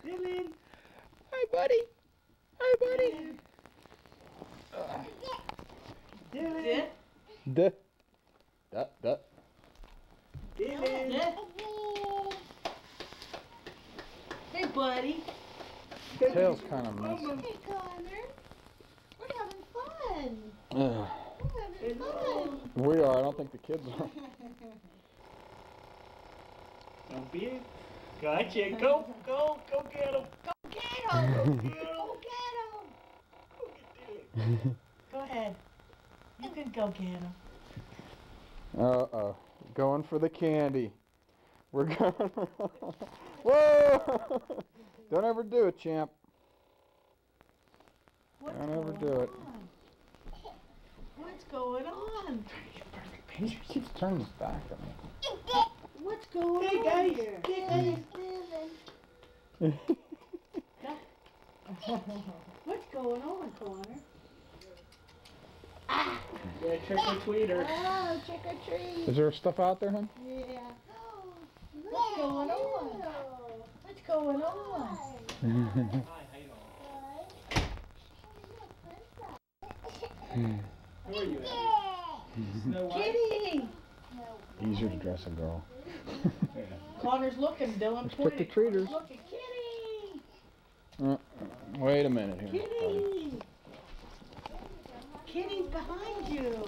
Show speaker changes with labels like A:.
A: Dylan.
B: Hi, buddy. Hi, buddy.
A: Dylan.
B: Duh. Duh. Duh.
A: Dylan.
C: Hey, buddy.
B: Tail's kind of messy.
D: Hey, Connor. We're having fun.
B: Ugh.
D: We're having fun.
B: We are. I don't think the kids are.
A: Don't be it. Gotcha. Go get him.
C: Go get him.
A: Go get him.
C: Go get him.
A: Go get Dylan.
C: Go ahead. You can go get him.
B: Uh-oh. Going for the candy. We're going. Whoa! Don't ever do it, champ.
C: What's
B: Don't ever
C: going
B: do it.
C: on? What's going on?
B: He keeps turning his back at me.
C: What's going
A: Hey,
C: on
A: guys.
C: here?
A: Hey, guys.
C: What's going on, Connor?
A: Yeah, trick or tweeter.
D: Oh, trick or treat.
B: Is there stuff out there, hon?
D: Yeah.
C: What's going on? What's going on?
A: Hi, how you doing? Who are you, Abby? Snow White?
C: Kitty!
B: Easier to dress a girl.
A: Yeah.
C: Connor's looking, Dylan
B: Let's
C: pointed.
B: pick the treaters.
C: Look at Kitty!
B: Wait a minute here. buddy.
C: Kitty! Kitty's behind you.